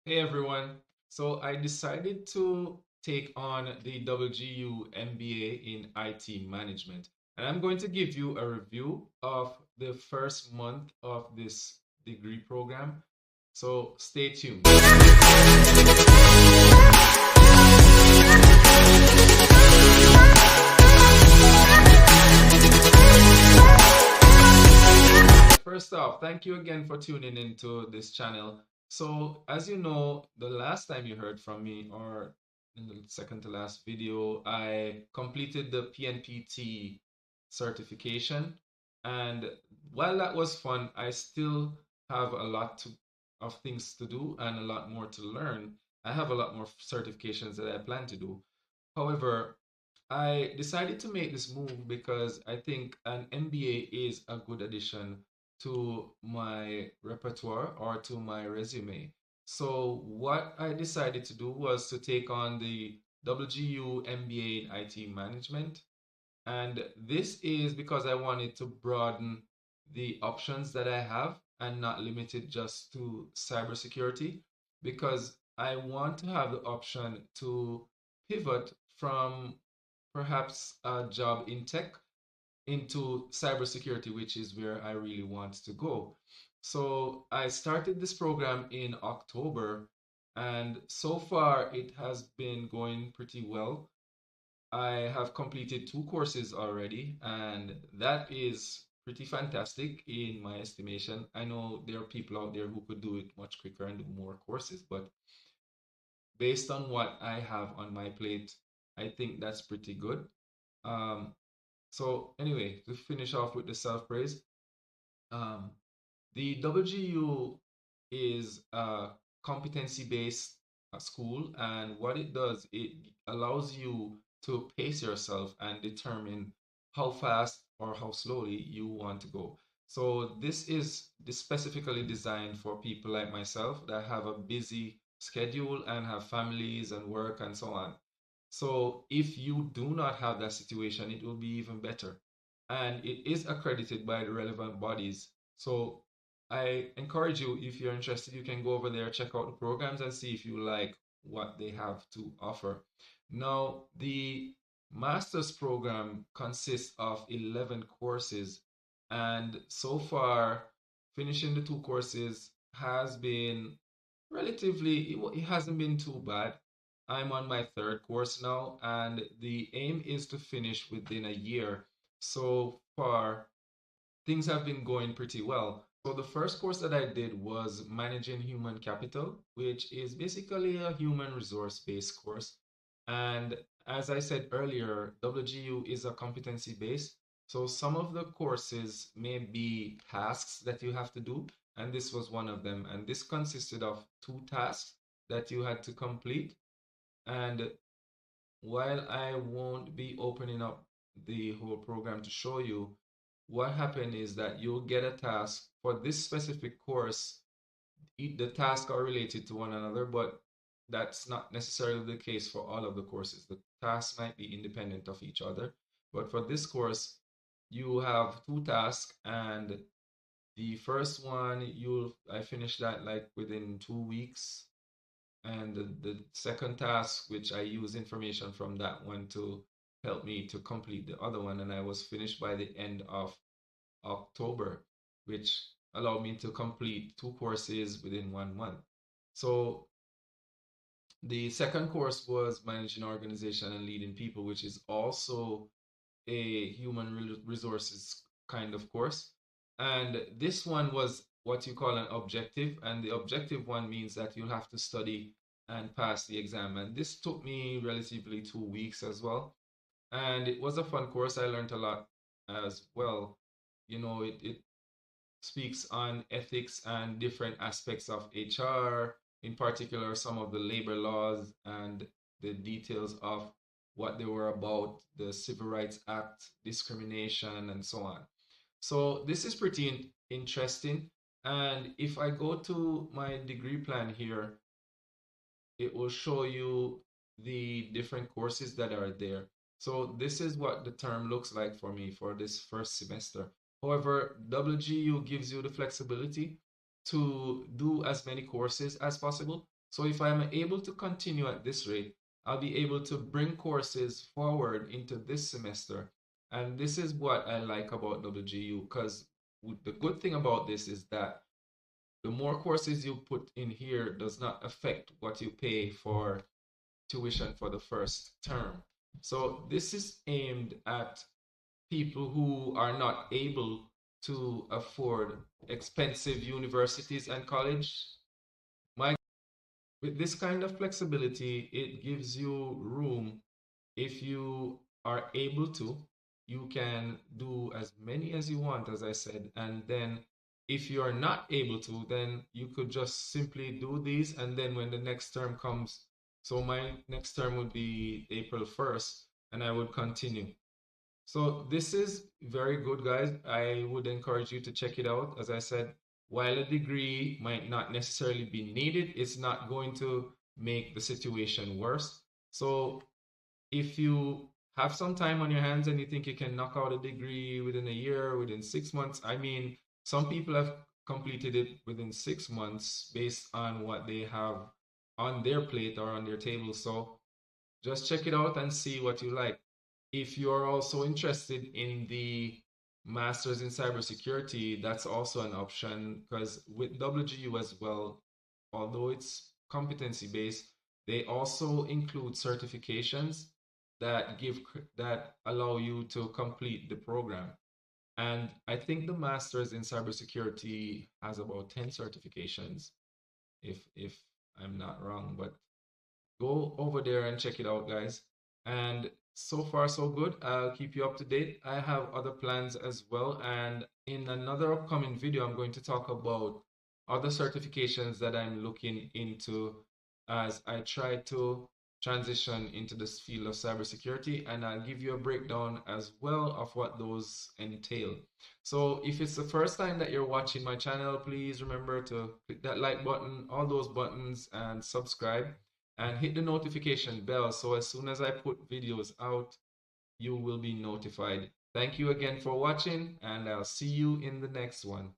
Hey everyone. So I decided to take on the WGU MBA in IT management. And I'm going to give you a review of the first month of this degree program. So stay tuned. First off, thank you again for tuning into this channel. So, as you know, the last time you heard from me, or in the second to last video, I completed the PNPT certification. And while that was fun, I still have a lot of things to do and a lot more to learn. I have a lot more certifications that I plan to do. However, I decided to make this move because I think an MBA is a good addition to my repertoire or to my resume. So what I decided to do was to take on the WGU MBA in IT management. And this is because I wanted to broaden the options that I have and not limit it just to cybersecurity, because I want to have the option to pivot from perhaps a job in tech into cybersecurity, which is where I really want to go. So I started this program in October, and so far it has been going pretty well. I have completed two courses already, and that is pretty fantastic in my estimation. I know there are people out there who could do it much quicker and do more courses, but based on what I have on my plate, I think that's pretty good. Um, so anyway, to finish off with the self-praise, um, the WGU is a competency-based school, and what it does, it allows you to pace yourself and determine how fast or how slowly you want to go. So this specifically designed for people like myself that have a busy schedule and have families and work and so on. So if you do not have that situation, it will be even better. And it is accredited by the relevant bodies. So I encourage you, if you're interested, you can go over there, check out the programs, and see if you like what they have to offer. Now, the master's program consists of 11 courses, and so far, finishing the two courses has been relatively, it hasn't been too bad. I'm on my third course now, and the aim is to finish within a year. So far, things have been going pretty well. So the first course that I did was Managing Human Capital, which is basically a human resource-based course. And as I said earlier, WGU is a competency-based. So some of the courses may be tasks that you have to do, and this was one of them. And this consisted of two tasks that you had to complete. And while I won't be opening up the whole program to show you, what happened is that you'll get a task for this specific course. The tasks are related to one another, but that's not necessarily the case for all of the courses. The tasks might be independent of each other. But for this course, you have two tasks, and the first one, I finished that like within 2 weeks, and the second task, which I use information from that one to help me to complete the other one, and I was finished by the end of October, which allowed me to complete two courses within 1 month. So the second course was Managing Organization and Leading People, which is also a human resources kind of course. And this one was what you call an objective. And the objective one means that you'll have to study and pass the exam. And this took me relatively 2 weeks as well. And it was a fun course. I learned a lot as well. It speaks on ethics and different aspects of HR, in particular, some of the labor laws and the details of what they were about, the Civil Rights Act, discrimination, and so on. So this is pretty interesting. And if I go to my degree plan here, it will show you the different courses that are there. So this is what the term looks like for me for this first semester. However, WGU gives you the flexibility to do as many courses as possible. So if I'm able to continue at this rate, I'll be able to bring courses forward into this semester. And this is what I like about WGU, because the good thing about this is that the more courses you put in here does not affect what you pay for tuition for the first term. So this is aimed at people who are not able to afford expensive universities and college. My, with this kind of flexibility, it gives you room. If you are able to, you can do as many as you want, as I said. And then if you are not able to, then you could just simply do these. And then when the next term comes, so my next term would be April 1st, and I would continue. So this is very good, guys. I would encourage you to check it out. As I said, while a degree might not necessarily be needed, it's not going to make the situation worse. So if you have some time on your hands and you think you can knock out a degree within a year, within 6 months, I mean, some people have completed it within 6 months based on what they have on their plate or on their table. So just check it out and see what you like. If you're also interested in the Masters in Cybersecurity, that's also an option because with WGU as well, although it's competency based, they also include certifications that allow you to complete the program. And I think the Masters in Cybersecurity has about 10 certifications, if I'm not wrong, but go over there and check it out, guys. And so far, so good. I'll keep you up to date. I have other plans as well. And in another upcoming video, I'm going to talk about other certifications that I'm looking into as I try to transition into this field of cybersecurity. And I'll give you a breakdown as well of what those entail. So if it's the first time that you're watching my channel, please remember to click that like button, all those buttons, and subscribe and hit the notification bell so as soon as I put videos out, you will be notified. Thank you again for watching, and I'll see you in the next one.